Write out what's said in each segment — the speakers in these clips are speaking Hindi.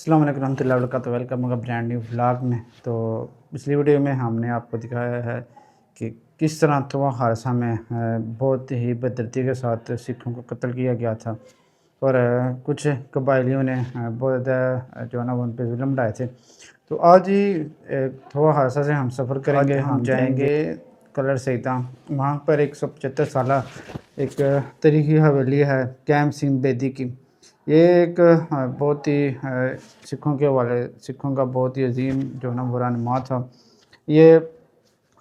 अस्सलाम वालेकुम रहमतुल्लाहि व बरकातहू। वेलकम होगा ब्रांड न्यू व्लॉग में। तो पिछली वीडियो में हमने आपको दिखाया है कि किस तरह तवा हादसा में बहुत ही बेदर्दी के साथ सिखों को कत्ल किया गया था और कुछ कबायलियों ने बहुत ज़्यादा जो है ना उन पर जुल्म ढाए थे। तो आज ही तवा हादसा से हम सफ़र करेंगे। हम जाएंगे कलर सईदा। वहाँ पर 175 साल एक तारीखी हवेली है कैम सिंह बेदी की। ये एक बहुत ही सिखों का बहुत ही अजीम जो है ना बुरा नुमा था। ये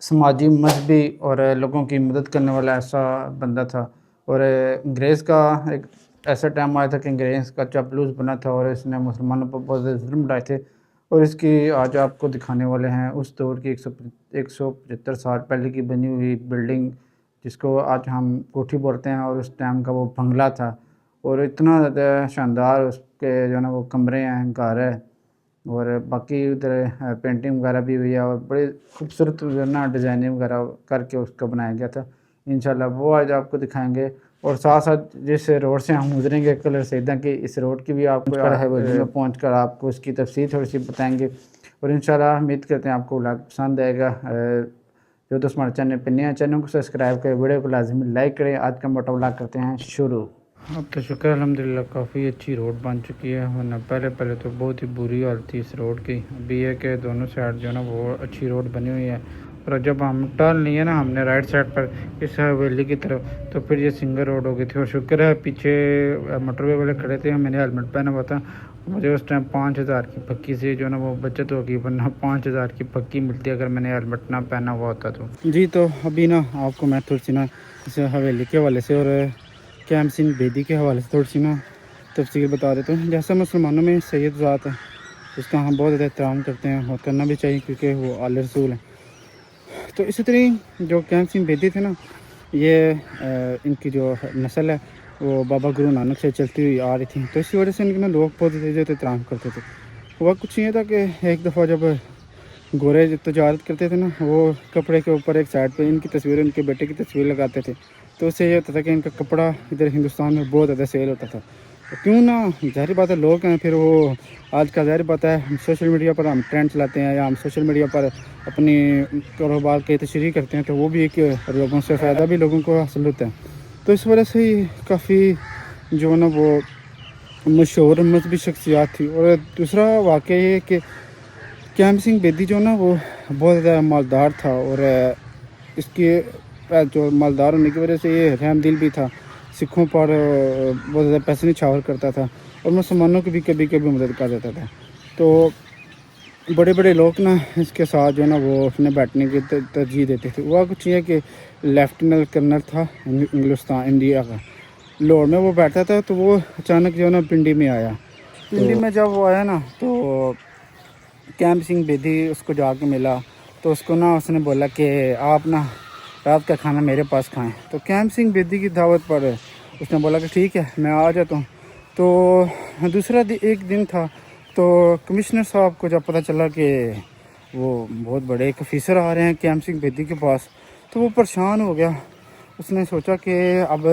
समाजी मजहबी और लोगों की मदद करने वाला ऐसा बंदा था। और अंग्रेज़ का एक ऐसा टाइम आया था कि अंग्रेज़ का चापलूस बना था और इसने मुसलमानों पर बहुत ज़्यादा जुल्म ढाए थे। और इसकी आज आपको दिखाने वाले हैं उस दौर की 175 साल पहले की बनी हुई बिल्डिंग, जिसको आज हम कोठी बोलते हैं, और उस टाइम का वो बंगला था। और इतना ज़्यादा शानदार उसके जो है ना वो कमरे हैं, घर है, और बाकी उधर पेंटिंग वगैरह भी हुई है और बड़ी खूबसूरत जो है ना डिज़ाइनिंग वगैरह करके उसका बनाया गया था। इंशाल्लाह वो आज आपको दिखाएंगे। और साथ साथ जिस रोड से हम गुजरेंगे कलर सईदा की, इस रोड की भी आपको हवेली में पहुँच कर आपको उसकी तफसीर थोड़ी सी बताएँगे। और इंशाल्लाह उम्मीद करते हैं आपको व्लॉग पसंद आएगा। जो दोस्त हमारे चैनल पर नए हैं, चैनल को सब्सक्राइब करें, वीडियो को लाजमी लाइक करें। आज का मोटा व्लॉग करते हैं शुरू। अब तो शुक्र अल्हम्दुलिल्लाह काफ़ी अच्छी रोड बन चुकी है, वरना पहले तो बहुत ही बुरी हालत थी इस रोड की। अभी है कि दोनों साइड जो है ना वो अच्छी रोड बनी हुई है। और जब हम टर्न लिए ना हमने राइट साइड पर इस हवेली की तरफ, तो फिर ये सिंगल रोड हो गई थी। और शुक्र है पीछे मोटरवे वाले खड़े थे, मैंने हेलमेट पहना हुआ था। मुझे उस टाइम 5000 की पक्की से जो है ना वो बचत होगी, वरना 5000 की पक्की मिलती अगर मैंने हेलमेट ना पहना हुआ होता तो। जी तो अभी ना आपको मैं थोड़ी सी ना इस हवेली के हवाले से और कैम सिंह बेदी के हवाले से थोड़ी सी ना तफसीर बता देता हूँ। जैसा मुसलमानों में सैयद ज़ात है, उसका हम बहुत ज़्यादा एहतराम करते हैं और करना भी चाहिए, क्योंकि वो आले रसूल हैं। तो इसी तरह जो कैम सिंह बेदी थे ना, ये इनकी जो नस्ल है वो बाबा गुरु नानक से चलती हुई आ रही थी। तो इसी वजह से इनके ना लोग बहुत ज़्यादा एहतराम करते थे। हुआ कुछ ये था कि एक दफ़ा जब गोरे तजारत करते थे ना, वो कपड़े के ऊपर एक साइड पे इनकी तस्वीर, इनके बेटे की तस्वीर लगाते थे। तो उससे ये होता था कि इनका कपड़ा इधर हिंदुस्तान में बहुत ज़्यादा सेल होता था। तो क्यों ना, ज़ाहिर बात है लोग हैं, फिर वो आज का ज़ाहिर बात है सोशल मीडिया पर हम ट्रेंड चलाते हैं या हम सोशल मीडिया पर अपनी कारोबार की तशरीह करते हैं, तो वो भी एक लोगों से फ़ायदा भी लोगों को हासिल होता है। तो इस वजह से ही काफ़ी जो है ना वो मशहूर मजहबी शख्सियात थी। और दूसरा वाक़या ये कि कैम सिंह बेदी जो ना वो बहुत ज़्यादा मालदार था, और इसके जो मालदार होने की वजह से ये रहमदिल भी था। सिखों पर बहुत ज़्यादा पैसे निछावर करता था और मुसलमानों की भी कभी कभी मदद कर देता था। तो बड़े बड़े लोग ना इसके साथ जो है ना वो अपने बैठने की तरजीह देते थे। वह कुछ ये कि लेफ्टिनेंट कर्नल था इंग्लिस्तान इंडिया का, लाहौर में वो बैठता था। तो वो अचानक जो है ना पिंडी में आया। पिंडी में जब वो आया ना, तो कैम सिंह बेदी उसको जाके मिला। तो उसको ना उसने बोला कि आप ना रात का खाना मेरे पास खाएं। तो कैम सिंह बेदी की दावत पर उसने बोला कि ठीक है मैं आ जाता हूँ। तो दूसरा एक दिन था, तो कमिश्नर साहब को जब पता चला कि वो बहुत बड़े एक ऑफिसर आ रहे हैं कैम सिंह बेदी के पास, तो वो परेशान हो गया। उसने सोचा कि अब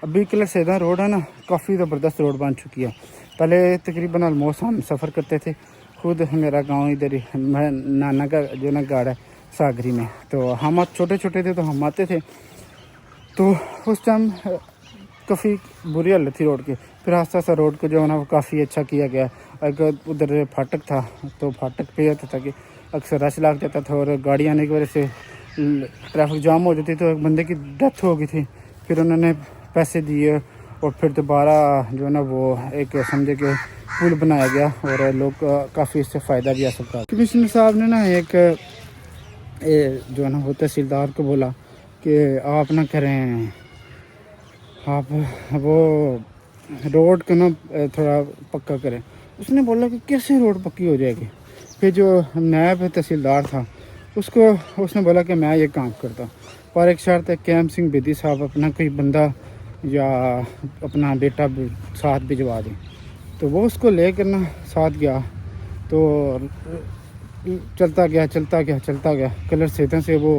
अभी कलर सईदा रोड है ना, काफ़ी ज़बरदस्त रोड बन चुकी है। पहले तकरीबन ऑलमोस्ट हम सफ़र करते थे, खुद मेरा गांव इधर ही, मैं नाना का जो ना गाड़ है सागरी में, तो हम छोटे छोटे थे तो हम आते थे। तो उस टाइम काफ़ी बुरी हालत थी रोड की। फिर आस्ता आस्ता रोड को जो है ना वो काफ़ी अच्छा किया गया। अगर उधर फाटक था, तो फाटक पे होता था कि अक्सर रश लग जाता था और गाड़ी आने की वजह से ट्रैफिक जाम हो जाती, तो एक बंदे की डेथ हो गई थी। फिर उन्होंने पैसे दिए और फिर दोबारा जो है ना वो एक समझे कि पुल बनाया गया और लोग काफ़ी इससे फ़ायदा भी हासिल कर। कमिश्नर साहब ने ना एक जो है ना वो तहसीलदार को बोला कि आप ना करें, आप वो रोड को ना थोड़ा पक्का करें। उसने बोला कि कैसे रोड पक्की हो जाएगी। फिर जो नायब तहसीलदार था उसने बोला कि मैं ये काम करता हूँ, पर एक शर्त है, कैम सिंह बेदी साहब अपना कोई बंदा या अपना बेटा साथ भिजवा दें। तो वो उसको लेकर ना साथ गया। तो चलता गया कलर सईदा से वो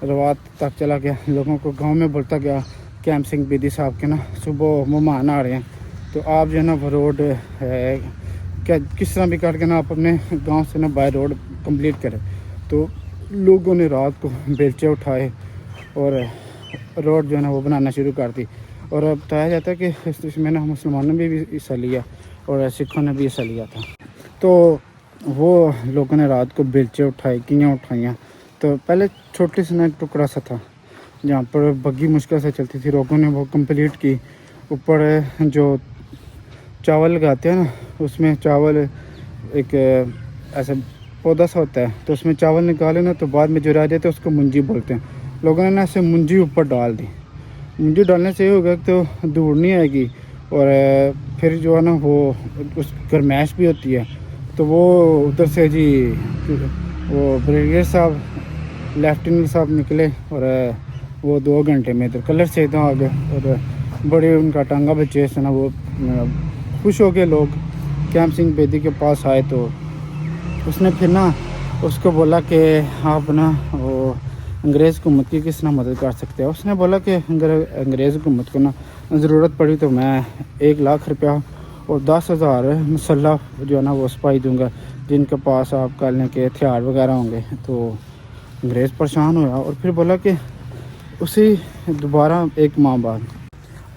रवात तक चला गया। लोगों को गांव में बोलता गया कैम सिंह बेदी साहब के ना सुबह मेहमान आ रहे हैं, तो आप जो है ना वो रोड क्या किस तरह भी करके ना आप अपने गांव से ना बाय रोड कंप्लीट करें। तो लोगों ने रात को बेलचे उठाए और रोड जो है ना वो बनाना शुरू कर दी। और अब बताया जाता है कि इसमें ना मुसलमानों ने भी हिस्सा लिया और सिखों ने भी हिस्सा लिया था। तो वो लोगों ने रात को बेलचे उठाए, कियाँ उठाइयाँ। तो पहले छोटी सी ना टुकड़ा सा था जहाँ पर बग्गी मुश्किल से चलती थी, लोगों ने वो कंप्लीट की। ऊपर जो चावल लगाते हैं ना, उसमें चावल एक ऐसा पौधा सा होता है, तो उसमें चावल निकाले ना तो बाद में जो रह जाते हैं उसको मुंजी बोलते हैं। लोगों ने ना ऐसे मुंजी ऊपर डाल दी। मुंजी डालने से ये होगा तो धूड़ नहीं आएगी और फिर जो है ना वो उस गर्मैश भी होती है। तो वो उधर से जी वो ब्रिगेडियर साहब, लेफ्टिनेंट साहब निकले और वो 2 घंटे में इधर कलर से इधर आ गए और बड़े उनका टांगा बचे से ना वो खुश हो गए लोग। कैंप सिंह बेदी के पास आए तो उसने फिर ना उसको बोला कि आप ना वो अंग्रेज़ हुकूमत की किस तरह मदद कर सकते हो। उसने बोला कि अगर अंग्रेज़ हुकूमत को ना ज़रूरत पड़ी तो मैं 1 लाख रुपया और 10,000 मसल्ला जो है ना वो सिपाही दूंगा, जिनके पास आप कहने के हथियार वगैरह होंगे। तो अंग्रेज़ परेशान हुआ और फिर बोला कि उसी दोबारा 1 माह बाद,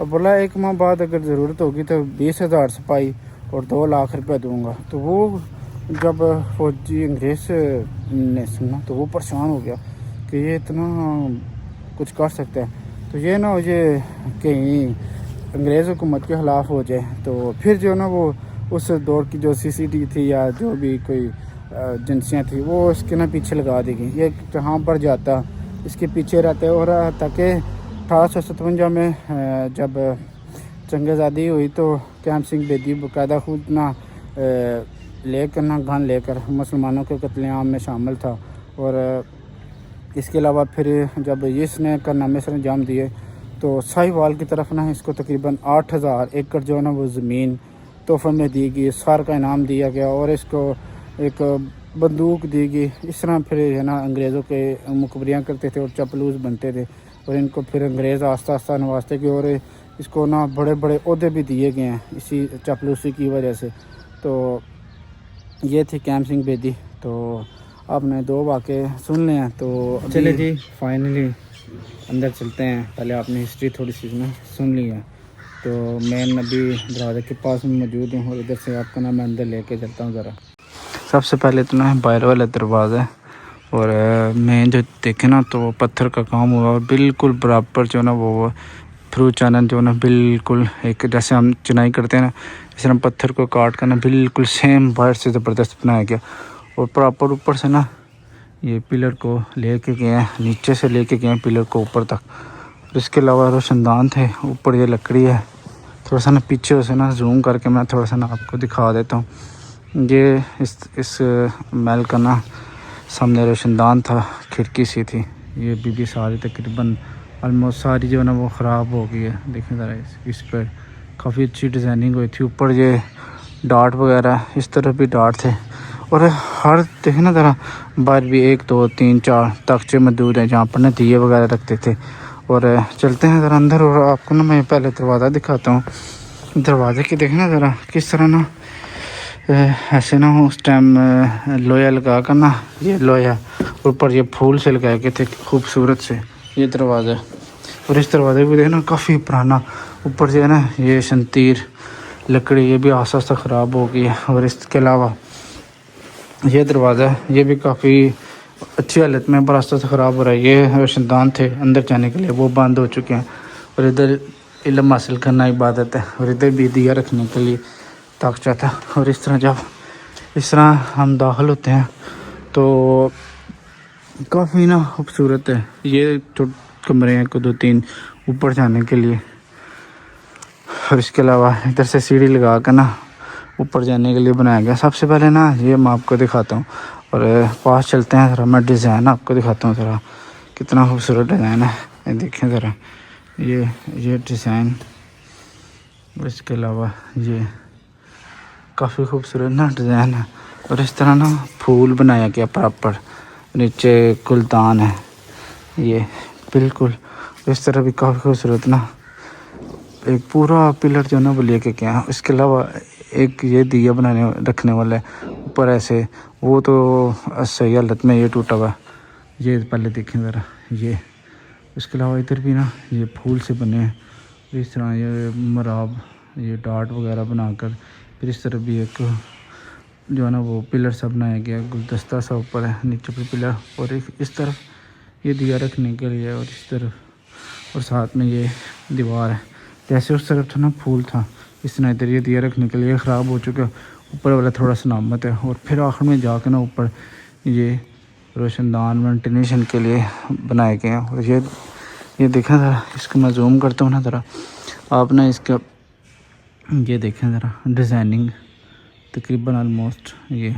और बोला 1 माह बाद अगर ज़रूरत होगी तो 20,000 सिपाही और 2 लाख रुपया दूंगा। तो वो जब फौजी अंग्रेज़ ने सुना तो वो परेशान हो गया कि ये इतना कुछ कर सकता है। तो ये ना ये कहीं अंग्रेज़ हुकूमत के ख़िलाफ़ हो जाए। तो फिर जो ना वो उस दौर की जो CCTV थी या जो भी कोई एजेंसियाँ थी वो इसके ना पीछे लगा दी गई। ये जहाँ पर जाता इसके पीछे रहते और ताकि 1857 में जब जंग आज़ादी हुई तो कैंप सिंह बेदी बाकायदा खुद ना लेकर ना गन लेकर मुसलमानों के कत्लेआम में शामिल था। और इसके अलावा फिर जब इसने कारनामे सर अंजाम दिए तो साहिवाल की तरफ ना इसको तकरीबन 8,000 एकड़ जो है ना वो ज़मीन तोहफ़े में दी गई, सर का इनाम दिया गया और इसको एक बंदूक दी गई। इस तरह फिर है ना अंग्रेज़ों के मुखबरियाँ करते थे और चपलूस बनते थे और इनको फिर अंग्रेज़ आस्ता आस्ता नवाजते गए और इसको ना बड़े बड़े ओहदे भी दिए गए हैं इसी चपलूसी की वजह से। तो ये थी कैंप सिंह बेदी। तो आपने 2 वाक़े सुन लिए हैं। तो चले जी फाइनली अंदर चलते हैं। पहले आपने हिस्ट्री थोड़ी सी ना सुन ली है। तो मैं अभी दरवाजे के पास में मौजूद हूँ और इधर से आपको ना मैं अंदर लेके चलता हूँ ज़रा। सबसे पहले तो ना बाहर वाला दरवाज़ा है और मैं जो देखे ना तो पत्थर का काम हुआ और बिल्कुल बराबर जो ना वो थ्रू चैनल जो ना बिल्कुल एक जैसे हम चुनाई करते हैं ना इस तरह पत्थर को काट कर ना बिल्कुल सेम बाहर से ज़बरदस्त बनाया गया। और प्रॉपर ऊपर से ना ये पिलर को लेके गए हैं, नीचे से लेके गए हैं पिलर को ऊपर तक। और इसके अलावा रोशनदान थे ऊपर, ये लकड़ी है। थोड़ा सा ना पीछे से ना जूम करके मैं थोड़ा सा ना आपको दिखा देता हूँ। ये इस महल का ना सामने रोशनदान था, खिड़की सी थी। ये भी सारी तकरीबन ऑलमोस्ट सारी जो है ना वो ख़राब हो गई है। देखें ज़रा इस पर काफ़ी अच्छी डिज़ाइनिंग हुई थी। ऊपर ये डार्ट वगैरह, इस तरफ भी डार्ट थे और हर देखें ना ज़रा बाहर भी 1 2 3 4 तख्ते मौजूद हैं जहाँ पर ना दिए वगैरह रखते थे। और चलते हैं ज़रा अंदर और आपको ना मैं पहले दरवाज़ा दिखाता हूँ। दरवाज़े की देखें ना ज़रा किस तरह ना ऐसे ना उस टाइम लोया लगा कर ना, ये लोया ऊपर ये फूल से लगाए गए थे खूबसूरत से ये दरवाज़ा। और इस दरवाज़े को देखना काफ़ी पुराना, ऊपर जो है ना ये शंतीर लकड़ी ये भी आस्ता आस्ता ख़राब हो गई है। और इसके अलावा ये दरवाज़ा ये भी काफ़ी अच्छी हालत में पर आस्ता आस्ता ख़राब हो रहा है। ये रोशनदान थे अंदर जाने के लिए, वो बंद हो चुके हैं। और इधर इल्म हासिल करना इबादत है और इधर भी दिया रखने के लिए ताकचा था। और इस तरह जब इस तरह हम दाखिल होते हैं तो काफ़ी ना खूबसूरत है। ये जो कमरे हैं 1 2 3 ऊपर जाने के लिए। और इसके अलावा इधर से सीढ़ी लगा कर ना ऊपर जाने के लिए बनाया गया। सबसे पहले ना ये मैं आपको दिखाता हूँ और पास चलते हैं ज़रा, मैं डिज़ाइन आपको दिखाता हूँ ज़रा कितना खूबसूरत डिज़ाइन है। ये देखें ज़रा ये डिज़ाइन। और इसके अलावा ये काफ़ी खूबसूरत ना डिज़ाइन है। और इस तरह ना फूल बनाया गया प्रॉपर, नीचे गुलदान है ये बिल्कुल। इस तरह भी काफ़ी खूबसूरत ना एक पूरा पिलर जो ना वो लेके गया। इसके अलावा एक ये दिया बनाने रखने वाला है ऊपर ऐसे, वो तो सही हालत में ये टूटा हुआ है। ये पहले देखें ज़रा ये। इसके अलावा इधर भी ना ये फूल से बने हैं इस तरह, ये मराब, ये डार्ट वगैरह बनाकर। फिर इस तरफ भी एक जो है ना वो पिलर सा बनाया गया, गुलदस्ता सा ऊपर है, नीचे भी पिलर, और एक इस तरफ ये दिया रखने के लिए, और इस तरफ, और साथ में ये दीवार है। जैसे उस तरफ था ना फूल था, इस तरह इधर ये दिया रखने के लिए ख़राब हो चुका है, ऊपर वाला थोड़ा सा नामत है। और फिर आखिर में जाके ना ऊपर ये रोशनदान वेंटिलेशन के लिए बनाए गए हैं। और ये देखें ज़रा, इसको मैं जूम करता हूँ ना ज़रा, आप ना इसका ये देखें ज़रा डिज़ाइनिंग, तकरीबन आलमोस्ट ये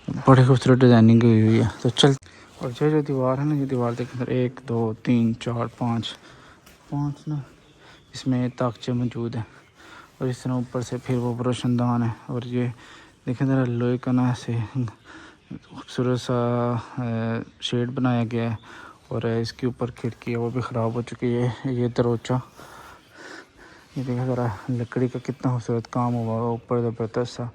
बड़े खूबसूरत डिज़ाइनिंग हुई हुई है। तो चल, और ये जो दीवार है ना, ये दीवार देखें ज़रा, 1 2 3 4 5 ना इसमें ताकचे मौजूद हैं। और इस तरह ऊपर से फिर वो रोशनदान है। और ये देखें ज़रा लोहे का ना ऐसे खूबसूरत सा शेड बनाया गया है। और इसके ऊपर खिड़की है, वो भी ख़राब हो चुकी है। ये दरोचा, ये देखा ज़रा लकड़ी का कितना खूबसूरत काम हुआ है ऊपर, ज़बरदस्त सा,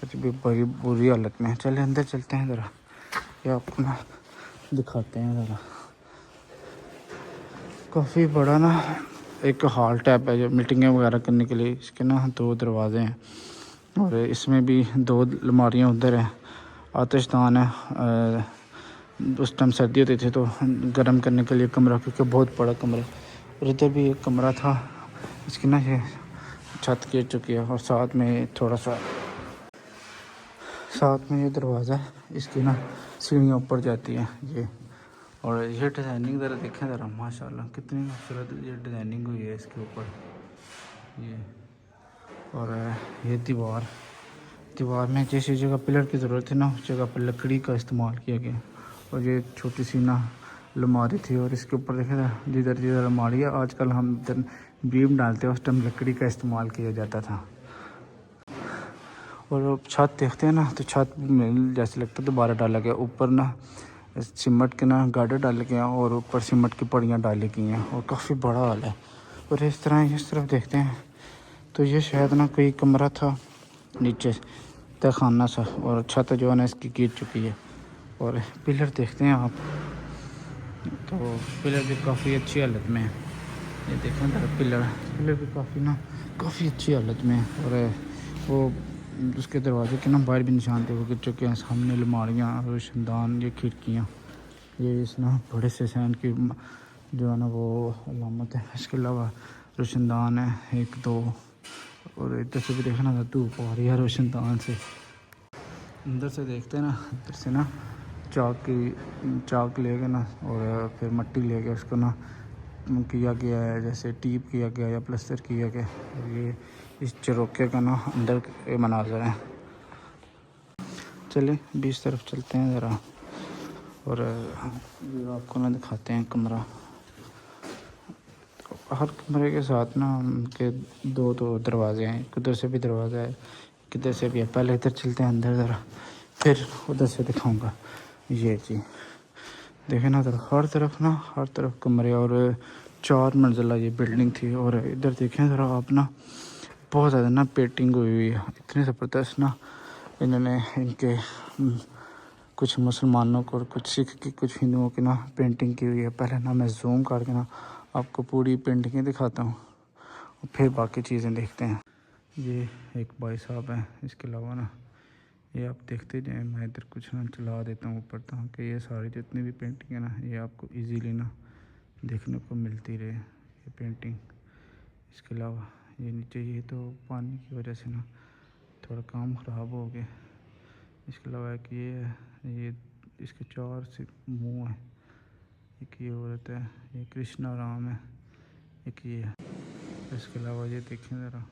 कुछ भी बड़ी बुरी हालत में है। चले अंदर चलते हैं ज़रा, ये आपको ना दिखाते हैं ज़रा। काफ़ी बड़ा ना एक हॉल टाइप है जो मीटिंगें वगैरह करने के लिए। इसके ना 2 दरवाजे हैं, और इसमें भी 2 अलमारियाँ उधर हैं। आतिशदान है, उस टाइम सर्दी होती थी तो गर्म करने के लिए कमरा, क्योंकि बहुत बड़ा कमरा। और इधर भी एक कमरा था, इसकी ना ये छत गिर चुकी है। और साथ में थोड़ा सा साथ में ये दरवाज़ा है, इसकी ना सीढ़ियाँ ऊपर जाती हैं ये। और ये डिज़ाइनिंग ज़रा देखें ज़रा, माशाल्लाह कितनी खूबसूरत ये डिज़ाइनिंग हुई है इसके ऊपर ये। और ये दीवार में जिस जगह पिलर की ज़रूरत है ना, उस जगह पर लकड़ी का इस्तेमाल किया गया। और ये छोटी सी ना अलमारी थी, और इसके ऊपर देखें जिधर जिधर अलमारी है, आजकल हम इधर बीम डालते हैं, उस टाइम लकड़ी का इस्तेमाल किया जाता था। और छत देखते हैं ना, तो छत में जैसे लगता है दोबारा डाला गया। ऊपर ना सीमेंट के ना गार्डर डाले गए हैं, और ऊपर सीमेंट की पड़ियाँ डाली गई हैं, और काफ़ी बड़ा हाल है। और इस तरफ देखते हैं तो ये शायद ना कोई कमरा था नीचे तहखाना सा, और छत जो है ना इसकी गिर चुकी है। और पिलर देखते हैं आप, तो पिलर भी काफ़ी अच्छी हालत में है। ये देखें ज़रा पिलर भी काफ़ी अच्छी हालत में है। और वो उसके दरवाजे के ना बाहर भी निशान थे, वो गिर चुके हैं। सामने अलमारियाँ, रोशनदान, ये खिड़कियाँ, ये इस ना बड़े से सहन की जो है ना वो अलामत है। इसके अलावा रोशनदान है 1 2, और इधर से भी देखना था धूप आ रही है रोशनदान से। अंदर से देखते हैं ना, इधर से ना चाक ले गए ना, और फिर मट्टी ले गए, उसको ना किया गया है, जैसे टीप किया गया या प्लास्टर किया गया। और ये इस चरोके का ना अंदर के मनाजर है। चलिए 20 तरफ चलते हैं ज़रा, और ये आपको ना दिखाते हैं कमरा। हर कमरे के साथ ना उनके 2 दरवाजे हैं, किधर से भी दरवाज़ा है, किधर से भी है। पहले इधर चलते हैं अंदर ज़रा, फिर उधर से दिखाऊंगा। ये जी देखें ना, हर तरफ कमरे, और 4 मंजिला ये बिल्डिंग थी। और इधर देखें ज़रा आप ना, बहुत ज़्यादा ना पेंटिंग हुई हुई है, इतनी ज़बरदस्त ना। इन्होंने इनके कुछ मुसलमानों को और कुछ सिख की, कुछ हिंदुओं की ना पेंटिंग की हुई है। पहले ना मैं जूम करके ना आपको पूरी पेंटिंगें दिखाता हूँ, और फिर बाकी चीज़ें देखते हैं। ये एक भाई साहब हैं, इसके अलावा ना ये आप देखते जाएं, मैं इधर कुछ ना चला देता हूँ ऊपर, ताकि ये सारी जितनी भी पेंटिंग है ना, ये आपको इजीली ना देखने को मिलती रहे ये पेंटिंग। इसके अलावा ये नीचे, ये तो पानी की वजह से ना थोड़ा काम ख़राब हो गया। इसके अलावा एक ये इसके 4 से मुँह है, एक ये औरत है, ये कृष्णा राम है, एक ये है। इसके अलावा ये देखें ज़रा,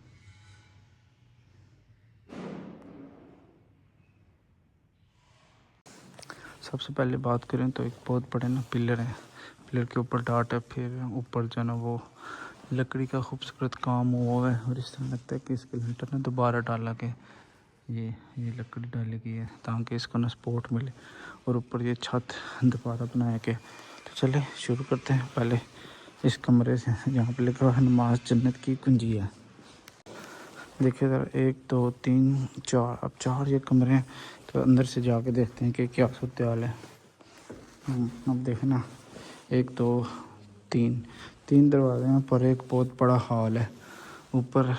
सबसे पहले बात करें तो एक बहुत बड़े ना पिलर है, पिलर के ऊपर डाट है, फिर ऊपर जो है ना वो लकड़ी का खूबसूरत काम हुआ है। और इस तरह लगता है कि इस पिलर ने दोबारा डाला के ये लकड़ी डाली गई है, ताकि इसको ना सपोर्ट मिले। और ऊपर ये छत दोबारा बनाया गया। तो चले शुरू करते हैं पहले इस कमरे से, जहाँ पे लिखा हुआ है नमाज जन्नत की कुंजी है। देखिए ज़रा 1 2 3 4, अब 4 ये कमरे हैं। तो अंदर से जाके देखते हैं कि क्या सूरत हाल है। अब देखना 1 2 3 3 दरवाजे हैं पर एक बहुत बड़ा हॉल है। ऊपर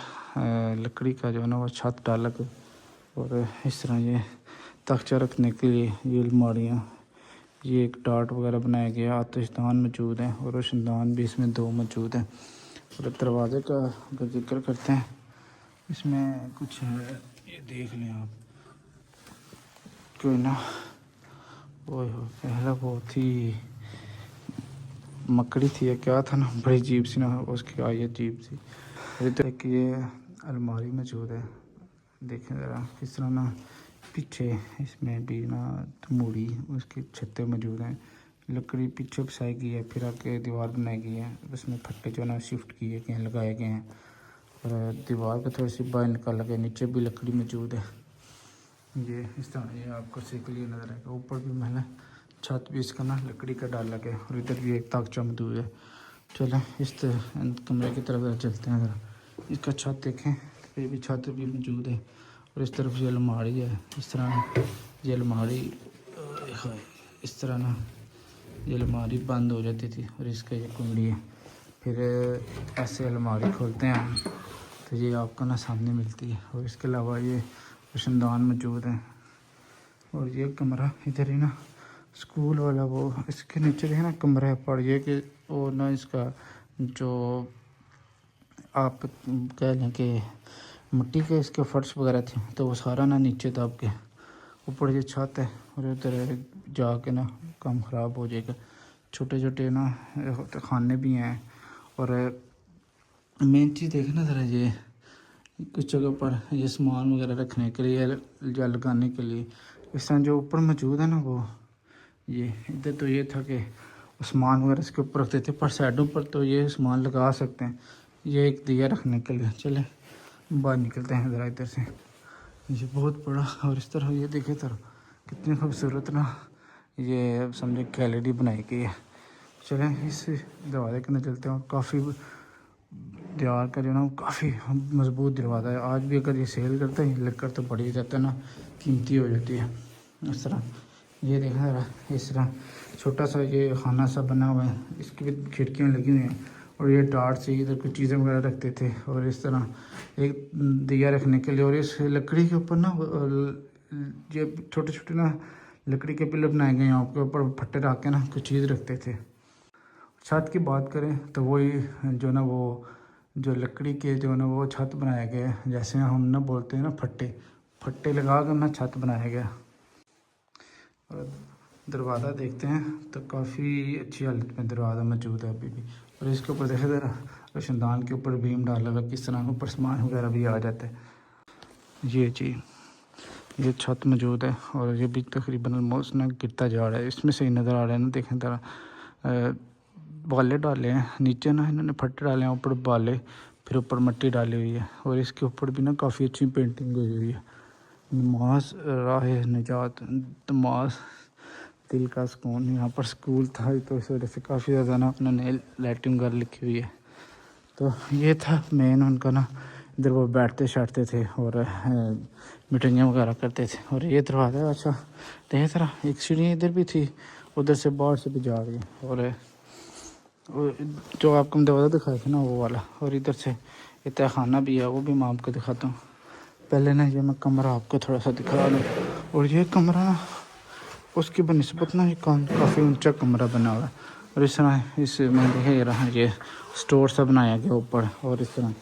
लकड़ी का जो है ना वो छत डाला के और इस तरह ये तख्चा रखने के लिए ये अलमारियाँ, ये एक टाट वगैरह बनाया गया, आतिशदान मौजूद है और रोशनदान भी इसमें 2 मौजूद हैं। और दरवाज़े का अगर जिक्र करते हैं, इसमें कुछ है, ये देख लें आप, कोई ना ओए हो पहला बहुत ही मकड़ी थी या क्या था ना, बड़ी अजीब सी ना उसकी आई अजीब सी। अभी तक ये अलमारी मौजूद है, देखें ज़रा किस तरह ना पीछे इसमें भी ना तमूड़ी उसके छत्ते मौजूद हैं। लकड़ी पीछे फसाई गई है, फिर आके दीवार बनाई गई है, उसमें फट्टे जो है ना शिफ्ट किए गए हैं, लगाए गए हैं और दीवार को थोड़ी सी बाहर निकाल लगे। नीचे भी लकड़ी मौजूद है, ये इस तरह ये आपको से क्लियर नज़र आएगा। ऊपर भी मैंने छत भी इसका ना लकड़ी का डाल लगे और इधर भी एक ताकचा मौजूद है। चलें इस कमरे की तरफ ज़रा चलते हैं। ज़रा इसका छत देखें, ये भी छत भी मौजूद है और इस तरफ ये अलमारी है। इस तरह ये अलमारी इस तरह ना ये अलमारी बंद हो जाती थी और इसका ये कुंडी है। फिर ऐसे अलमारी खोलते हैं हम तो ये आपको ना सामने मिलती है। और इसके अलावा ये रोशनदान मौजूद है और ये कमरा इधर ही ना स्कूल वाला वो इसके नीचे है ना कमरा है पर ये कि वो ना इसका जो आप कह लें कि मिट्टी के इसके फर्श वगैरह थे तो वो सारा ना नीचे दब के ऊपर ये छत है और उधर जाके ना काम ख़राब हो जाएगा। छोटे छोटे ना खाने भी हैं और मेन चीज़ देखना ज़रा ये कुछ जगह पर ये सामान वगैरह रखने के लिए या लगाने के लिए इस तरह जो ऊपर मौजूद है ना वो ये इधर तो ये था कि सामान वगैरह इसके ऊपर रखते थे पर साइडों पर तो ये सामान लगा सकते हैं। ये एक दिया रखने के लिए। चले बाहर निकलते हैं ज़रा इधर से, ये बहुत बड़ा और इस तरह ये देखे तरह कितनी खूबसूरत ना ये समझे गैलरी बनाई गई है। चलें इस दरवाजे के अंदर चलते हैं और काफ़ी दीवार का जो ना काफ़ी मजबूत दरवाज़ा है। आज भी अगर ये सेल करते हैं लकड़ तो बड़ी जाता है ना कीमती हो जाती है। इस तरह ये देखा रहा, इस तरह छोटा सा ये खाना सा बना हुआ है, इसकी भी खिड़कियाँ लगी हुई हैं और ये टाट से इधर कुछ चीज़ें वगैरह रखते थे और इस तरह एक दिया रखने के लिए। और इस लकड़ी के ऊपर ना ये छोटे छोटे ना लकड़ी के पिलर बनाए गए हैं, आपके ऊपर फट्टे रख के ना कुछ चीज़ रखते थे। छत की बात करें तो वही जो ना वो जो लकड़ी के जो ना वो छत बनाया गया है, जैसे हम ना बोलते हैं ना फट्टे फट्टे लगा कर ना छत बनाया गया। और दरवाज़ा देखते हैं तो काफ़ी अच्छी हालत में दरवाज़ा मौजूद है अभी भी। और इसके ऊपर देखे ज़रा रोशनदान के ऊपर बीम डाला हुआ, किस तरह ऊपर सामान वगैरह भी आ जाता है। ये जी ये छत मौजूद है और ये भी तकरीबन ऑलमोस्ट ना गिरता जा रहा है। इसमें से ही नज़र आ रहा है ना, देखें ज़रा बाले डाले हैं नीचे ना, इन्होंने फट्टे डाले हैं, ऊपर बाले, फिर ऊपर मिट्टी डाली हुई है और इसके ऊपर भी ना काफ़ी अच्छी पेंटिंग हुई हुई है। नमाज राह निजात, नमाज दिल का सुकून। यहाँ पर स्कूल था तो इस वजह से काफ़ी ज़्यादा ना उन्होंने लैट्रिन घर लिखी हुई है। तो ये था मेन उनका ना, इधर वो बैठते शैठते थे और मीटिंगें वगैरह करते थे। और ये दरवाज़ा अच्छा देखे तरह एक सीढ़ी इधर भी थी, उधर से बाहर से भी जा रही है और जो आपको मैं दरवाज़ा दिखाया था ना वो वाला। और इधर से इतना खाना भी है, वो भी मैं आपको दिखाता हूँ। पहले ना ये मैं कमरा आपको थोड़ा सा दिखा दूँ। और ये कमरा ना उसकी बनस्बत ना ये काफ़ी ऊंचा कमरा बना हुआ है और इस तरह इस में देखे रहा ये स्टोर सा बनाया गया ऊपर। और इस तरह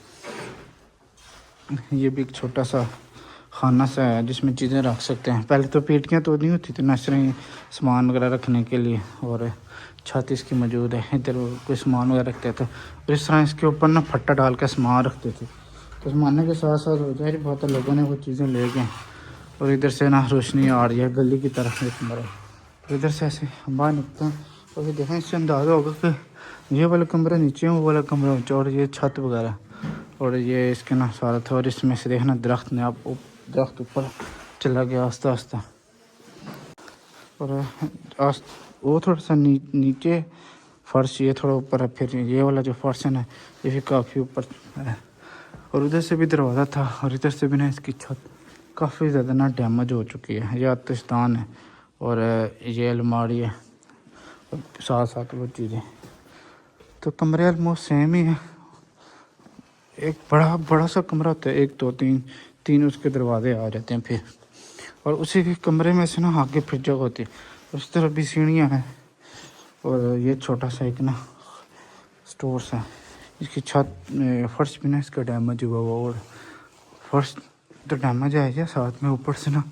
ये भी एक छोटा सा खाना सा है जिसमें चीज़ें रख सकते हैं। पहले तो पेटियाँ तो नहीं होती थी ना, इस तरह सामान वगैरह रखने के लिए। और छत इसकी मौजूद है, इधर कोई सामान वगैरह रखते थे और इस तरह इसके ऊपर ना फट्टा डाल के सामान रखते थे। तो ज़माने के साथ साथ हो जाए बहुत लोगों ने वो चीज़ें ले गए। और इधर से ना रोशनी आ रही है गली की तरफ एक कमरा। तो इधर से ऐसे बाहर निकलते हैं और फिर देखें, इससे अंदाज़ा होगा कि ये वाला कमरा नीचे है, वो वाला कमरा ऊँचा और ये छत वगैरह और ये इसके ना सारा था। और इसमें से देखना दरख्त ने आप दरख्त ऊपर चला गया आस्ता आस्ता। और वो थोड़ा सा नीचे फर्श ये थोड़ा ऊपर है, फिर ये वाला जो फर्श है ना ये भी काफ़ी ऊपर है। और उधर से भी दरवाज़ा था और इधर से भी ना इसकी छत काफ़ी ज़्यादा ना डैमेज हो चुकी है। ये आतिशदान है और ये अलमारी है और साथ साथ वो चीज़ें। तो कमरे ऑलमोस्ट सेम ही है। एक बड़ा बड़ा सा कमरा होता है, 1 2 3 3 उसके दरवाजे आ जाते हैं फिर। और उसी के कमरे में से ना आगे फिर जगह होती है। उस तरफ भी सीढ़ियाँ हैं और ये छोटा सा एक ना स्टोर्स है। इसकी छत फर्श भी ना इसका डैमेज हुआ हुआ और फर्श तो डैमेज है या साथ में ऊपर से ना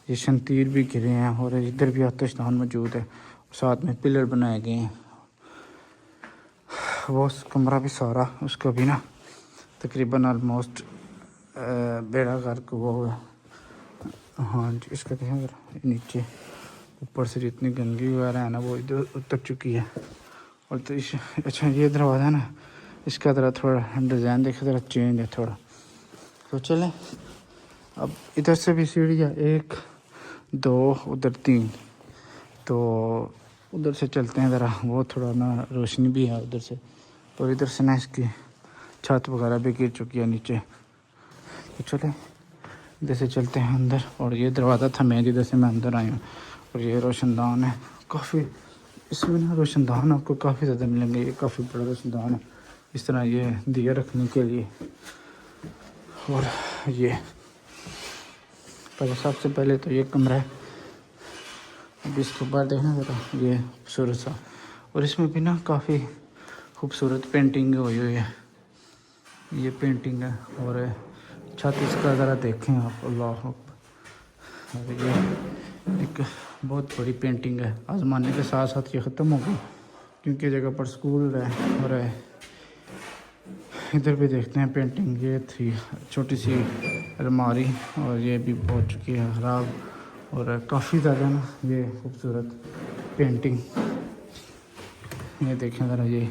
ये शमतीर भी गिरे हैं और इधर भी आतिशदान मौजूद है। साथ में पिलर बनाए गए हैं। वो उस कमरा भी सारा उसका भी ना तकरीबन ऑलमोस्ट बेड़ा गर्क हुआ हुआ है। हाँ जी, इसका देखें नीचे ऊपर से जितनी गंदगी वगैरह है ना वो इधर उतर चुकी है। और तो इस अच्छा ये दरवाज़ा है ना, इसका ज़रा थोड़ा डिज़ाइन देखे ज़रा चेंज है थोड़ा। तो चलें अब इधर से भी सीढ़ी है, 1 2 उधर 3। तो उधर से चलते हैं ज़रा, वो थोड़ा ना रोशनी भी है उधर से। और इधर से ना इसकी छत वगैरह भी गिर चुकी है नीचे। तो चले इधर से चलते हैं अंदर। और ये दरवाज़ा था मैं जिधर से मैं अंदर आया हूँ। और ये रोशनदान है काफ़ी, इसमें ना रोशनदान आपको काफ़ी ज़्यादा मिलेंगे। ये काफ़ी बड़ा रोशनदान है, इस तरह ये दिया रखने के लिए। और ये पहले सबसे पहले तो ये कमरा है। अब इसके ऊपर देखना ज़रा, ये खूबसूरत सा। और इसमें भी ना काफ़ी खूबसूरत पेंटिंग हुई हुई है। ये पेंटिंग है और छत इसका ज़रा देखें आप, अल्लाह अकबर। ये एक बहुत बड़ी पेंटिंग है। आज़माने के साथ साथ ये ख़त्म हो गई क्योंकि जगह पर स्कूल है। और इधर भी देखते हैं पेंटिंग, ये थी छोटी सी अलमारी और ये भी हो चुकी है ख़राब। और काफ़ी ज़्यादा ना ये खूबसूरत पेंटिंग, ये देखें ज़रा, ये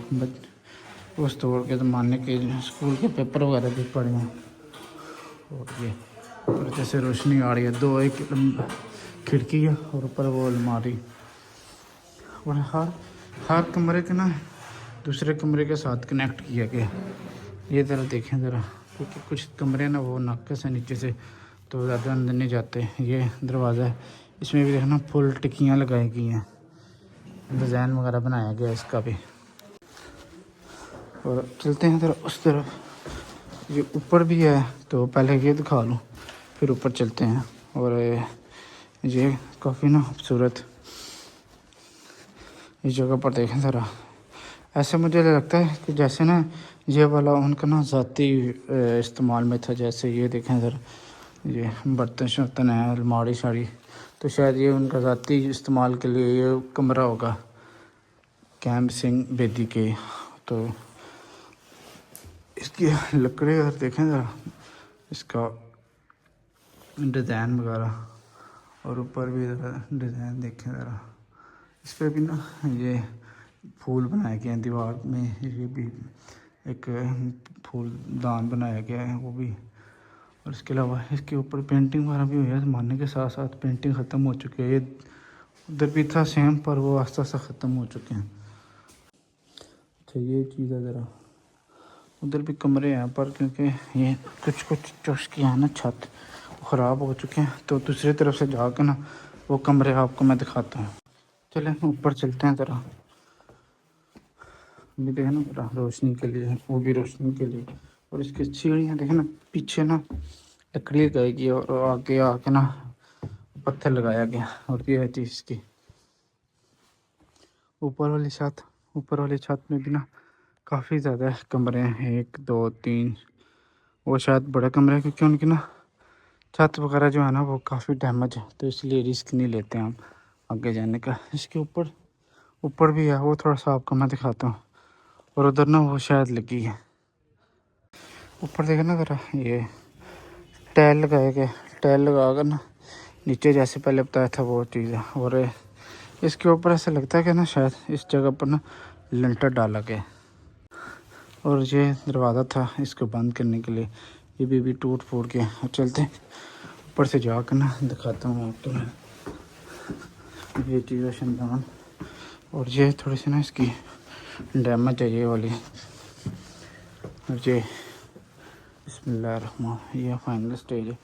उस दौर के ज़माने के स्कूल के पेपर वगैरह भी पड़े हैं। और ये और जैसे रोशनी आ रही है, 2 एक खिड़की है और ऊपर वो अलमारी। और हर कमरे के ना दूसरे कमरे के साथ कनेक्ट किया गया। ये ज़रा देखें ज़रा, क्योंकि कुछ कमरे ना वो नाकस है नीचे से, तो ज़्यादा अंदर नहीं जाते। ये दरवाज़ा है, इसमें भी देखना फुल टिक्कियाँ लगाई गई हैं, डिज़ाइन वगैरह बनाया गया इसका भी। और चलते हैं ज़रा उस तरफ। ये ऊपर भी है तो पहले ये दिखा लूँ फिर ऊपर चलते हैं। और ये काफ़ी ना खूबसूरत, इस जगह पर देखें ज़रा, ऐसे मुझे लगता है कि जैसे ना ये वाला उनका ना ज़ाती इस्तेमाल में था। जैसे ये देखें ज़रा, ये बर्तन शर्तन है, अलमारी शाड़ी, तो शायद ये उनका ज़ाती इस्तेमाल के लिए ये कमरा होगा कैंप सिंह बेदी के। तो इसकी लकड़ी अगर देखें ज़रा, इसका डिज़ाइन वगैरह, और ऊपर भी ज़रा डिज़ाइन देखें ज़रा, इस पर भी ना ये फूल बनाए गए हैं दीवार में। ये भी एक फूलदान बनाया गया है वो भी। और इसके अलावा इसके ऊपर पेंटिंग वगैरह भी हुई है। ज़माने के साथ साथ पेंटिंग ख़त्म हो चुकी है। ये उधर भी था सेम, पर वो आस्ता आस्ता ख़त्म हो चुके हैं। अच्छा ये चीज़ है ज़रा, उधर भी कमरे हैं पर क्योंकि ये कुछ जो उसकी है ना छत ख़राब हो चुके हैं, तो दूसरी तरफ से जाकर ना वो कमरे आपको मैं दिखाता हूँ। चलें ऊपर चलते हैं ज़रा। ये देखें ना ज़रा, रोशनी के लिए, वो भी रोशनी के लिए। और इसकी सीढ़ियाँ देखें ना, पीछे ना लकड़ी लगाई गई और आगे आके ना पत्थर लगाया गया। और ये है चीज़ इसकी ऊपर वाली छत में भी ना काफ़ी ज़्यादा कमरे हैं, 1 2 3। वो शायद बड़े कमरे हैं क्योंकि उनकी ना छत वगैरह जो है ना वो काफ़ी डैमेज है, तो इसलिए रिस्क नहीं लेते हम आगे जाने का। इसके ऊपर भी है, वो थोड़ा सा आपको मैं दिखाता हूँ। और उधर ना वो शायद लगी है। ऊपर देखे ना ज़रा, ये टाइल लगाए गए, टाइल लगा कर ना नीचे जैसे पहले बताया था वो चीज़ है। और इसके ऊपर ऐसा लगता है कि ना शायद इस जगह पर ना लेंटर डाला गया। और ये दरवाज़ा था इसको बंद करने के लिए, ये भी टूट फूट गया। और चलते ऊपर से जाकर ना दिखाता हूँ आपको मैं ये चीज़ रोशनदान। और ये थोड़ी सी ना इसकी डैमेज है ये वाली। और ये इसमें ये फाइनल स्टेज है।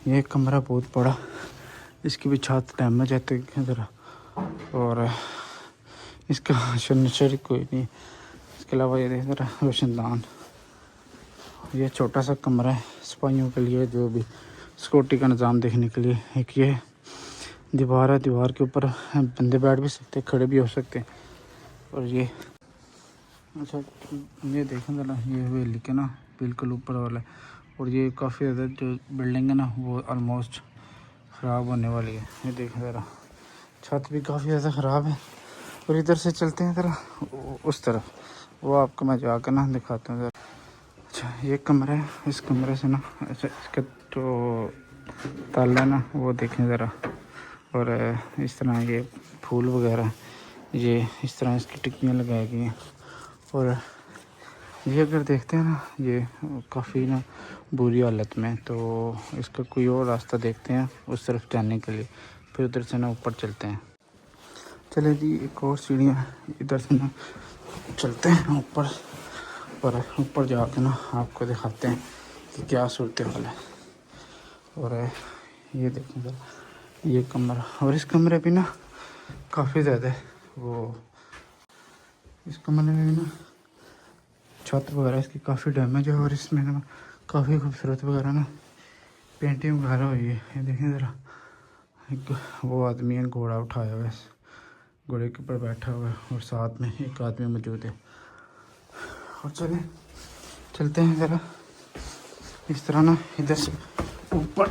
ये कमरा बहुत बड़ा, इसकी भी छत डैमेज है ज़रा, और इसका फर्नीचर कोई नहीं। इसके अलावा ये देख ज़रा रोशनदान। ये छोटा सा कमरा है सिपाहियों के लिए, जो भी सिक्योरिटी का निज़ाम देखने के लिए। एक ये दीवार है, दीवार के ऊपर बंदे बैठ भी सकते, खड़े भी हो सकते हैं। और ये अच्छा, ये देखें ज़रा, ये हवेली के ना बिल्कुल ऊपर वाला है। और ये काफ़ी ज़्यादा जो बिल्डिंग है ना, वो ऑलमोस्ट ख़राब होने वाली है। ये देखें ज़रा, छत भी काफ़ी ज़्यादा ख़राब है। और इधर से चलते हैं ज़रा उस तरफ, वो आपको मैं जाकर ना दिखाता हूँ ज़रा। अच्छा, ये कमरा है, इस कमरे से ना, अच्छा इसका जो ताला है ना, वो देखें ज़रा। और इस तरह ये फूल वगैरह, ये इस तरह इसकी टिक्कियाँ लगाई गई हैं। और ये अगर देखते हैं ना, ये काफ़ी ना बुरी हालत में, तो इसका कोई और रास्ता देखते हैं उस तरफ जाने के लिए, फिर उधर से ना ऊपर चलते हैं। चले जी, एक और सीढ़ियाँ, इधर से ना चलते हैं ऊपर, और ऊपर जाके ना आपको दिखाते हैं कि क्या सूरत हाल है। और ये देखें ज़रा, ये कमरा, और इस कमरे भी ना काफ़ी ज़्यादा वो, इस कमरे में भी ना छत वगैरह इसकी काफ़ी डैमेज है। और इसमें ना काफ़ी खूबसूरत वगैरह ना पेंटिंग वगैरह हुई है। ये देखें ज़रा, एक वो आदमी है, घोड़ा उठाया हुआ है, घोड़े के ऊपर बैठा हुआ है, और साथ में एक आदमी मौजूद है। और चलते हैं ज़रा इस तरह ना, इधर से ऊपर,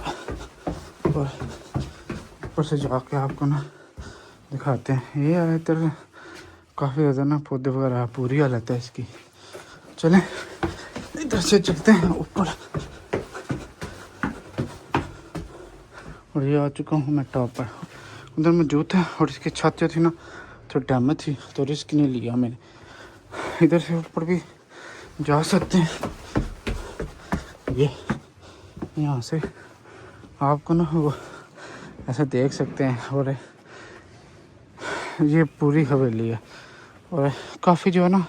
और ऊपर से जाके आपको ना दिखाते हैं। ये इधर काफ़ी ज़्यादा ना पौधे वगैरह, पूरी हालत है इसकी। चलें इधर से चलते हैं ऊपर। और ये आ चुका हूँ मैं टॉप पर, उधर मौजूद है। और इसकी छत जो थी ना तो डैमेज थी, तो रिस्क नहीं लिया मैंने। इधर से ऊपर भी जा सकते हैं, ये यहाँ से आपको ना वो ऐसे देख सकते हैं। और ये पूरी हवेली है, और काफ़ी जो है ना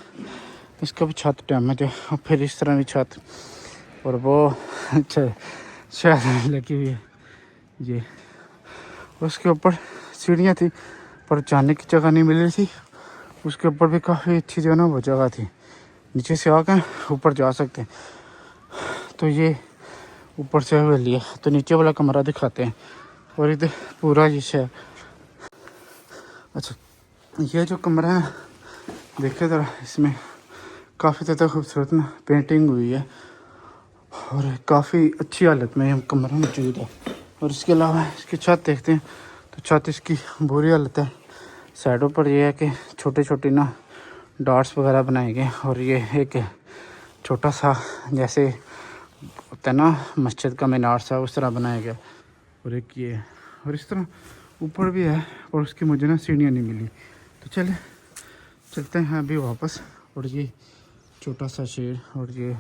इसका भी छत डैमेज है। और फिर इस तरह की छत, और वो अच्छा शायद लगी हुई है ये। उसके ऊपर सीढ़ियाँ थी, पर जाने की जगह नहीं मिल रही थी। उसके ऊपर भी काफ़ी अच्छी जो है ना वो जगह थी, नीचे से आकर ऊपर जा सकते हैं। तो ये ऊपर से हवेली है, तो नीचे वाला कमरा दिखाते हैं। और इधर पूरा ये शहर। अच्छा, ये जो कमरा है देखिए ज़रा, इसमें काफ़ी ज़्यादा खूबसूरत ना पेंटिंग हुई है, और काफ़ी अच्छी हालत में कमरा मौजूद है। और इसके अलावा इसकी छत देखते हैं, तो छत इसकी बुरी हालत है। साइडों पर यह है कि छोटे छोटे ना डॉट्स वगैरह बनाए गए। और ये एक छोटा सा जैसे होता है ना मस्जिद का मीनार सा, उस तरह बनाया गया। और एक ये, और इस तरह ऊपर भी है, और उसकी मुझे ना सीढ़ियाँ नहीं मिली। तो चलते हैं अभी वापस। और ये छोटा सा शेर, और ये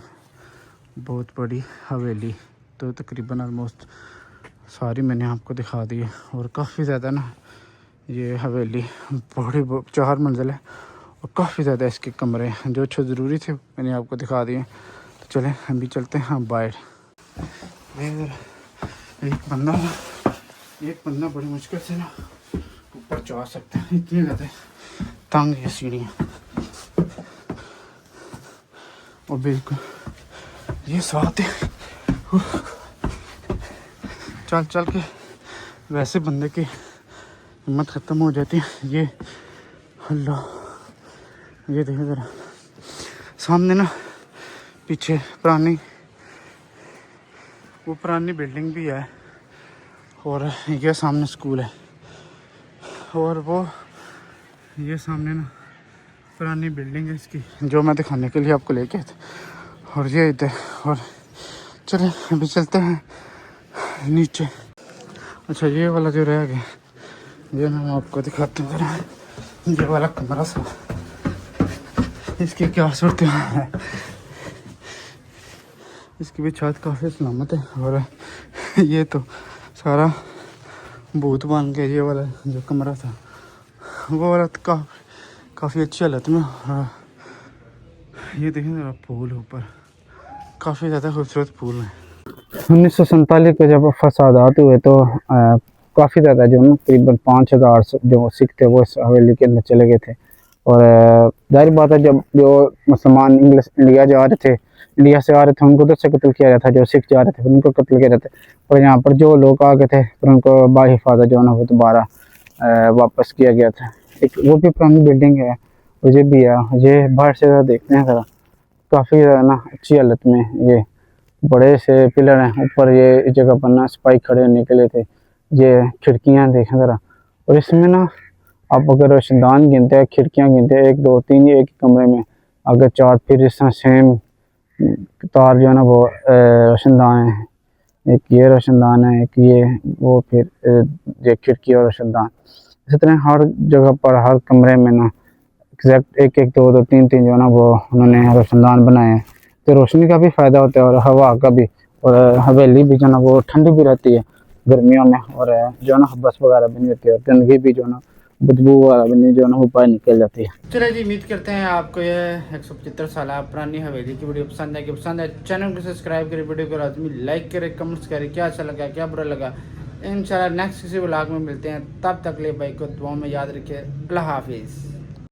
बहुत बड़ी हवेली, तो तकरीबन ऑलमोस्ट सारी मैंने आपको दिखा दी है। और काफ़ी ज़्यादा ना ये हवेली बड़ी 4 मंजिल है, और काफ़ी ज़्यादा इसके कमरे हैं, जो अच्छे ज़रूरी थे मैंने आपको दिखा दिए। तो चलें हम भी चलते हैं बाहर। एक बंदा बड़ी मुश्किल से ना ऊपर चढ़ सकता है, इतनी ज़्यादा तंग है सीढ़ियाँ। और बिल्कुल ये साथ है, चल के वैसे बंदे की हिम्मत ख़त्म हो जाती है। ये अल्लाह, ये देखो ज़रा सामने ना, पीछे पुरानी बिल्डिंग भी है, और ये सामने स्कूल है। और वो ये सामने ना पुरानी बिल्डिंग है इसकी, जो मैं दिखाने के लिए आपको लेके आया था। और ये इधर, और चले अभी चलते हैं नीचे। अच्छा, ये वाला जो रह गया, ये मैं आपको दिखाता हूँ ज़रा। ये वाला कमरा सा, इसकी क्या सूरत है। इसकी भी छत काफ़ी सलामत है। और ये तो सारा भूत बन गया। ये वाला जो कमरा था, वो वाला तो काफ़ी अच्छी हालत में। ये देखें ज़रा, पुल ऊपर काफ़ी ज़्यादा खूबसूरत पूल है। 1947 के जब फसादात हुए तो काफ़ी ज़्यादा जो ना करीबन 5000 जो सिख थे वो इस हवेली के अंदर चले गए थे। और जाहिर बात है जब जो मुसलमान इंग्लिश इंडिया जा रहे थे, इंडिया से आ रहे थे, उनको तो से कत्ल किया जाता, जो सिख जा रहे थे फिर उनको कत्ल किया जाता। और यहाँ पर जो लोग आ गए थे फिर उनको बाहिफाजत जो है ना वो दोबारा वापस किया गया था। एक वो भी पुरानी बिल्डिंग है, मुझे भी है, ये बाहर से ज़रा देखते हैं ज़रा, काफ़ी ज़्यादा ना अच्छी हालत में। ये बड़े से पिलर हैं ऊपर, ये इस जगह पर ना सिपाही खड़े होने के लिए थे। ये खिड़कियाँ देखें ज़रा, और इसमें ना आप अगर रोशनदान गिनते हैं, खिड़कियाँ गिनते हैं 1 2 3 एक ही कमरे में, अगर 4 फिर इस तरह सेम तार जो है ना वो रोशनदान है। एक ये रोशनदान है, एक ये वो, फिर ये खिड़की और रोशनदान। इसी तरह हर जगह पर हर कमरे में ना एग्जैक्ट 1 1 2 2 3 3 जो है ना वो उन्होंने रोशनदान बनाए हैं। तो रोशनी का भी फ़ायदा होता है और हवा का भी, और हवेली भी जो है ना वो ठंडी भी रहती है गर्मियों में, और जो है ना हब्बस वगैरह भी नहीं होती है, और गंदगी भी जो है ना बदबू वगैरह भी नहीं जो है ना वो बाहर निकल जाती है। चलिए जी, उम्मीद करते हैं आपको ये 175 साल पुरानी हवेली की वीडियो पसंद है। कि पसंद है चैनल को सब्सक्राइब करें, वीडियो को लाजमी लाइक करें, कमेंट्स करें क्या अच्छा लगा क्या बुरा लगा। इंशाल्लाह नेक्स्ट किसी व्लॉग में मिलते हैं, तब तक ले भाई को दुआ में याद रखिए। अल्लाह हाफिज़।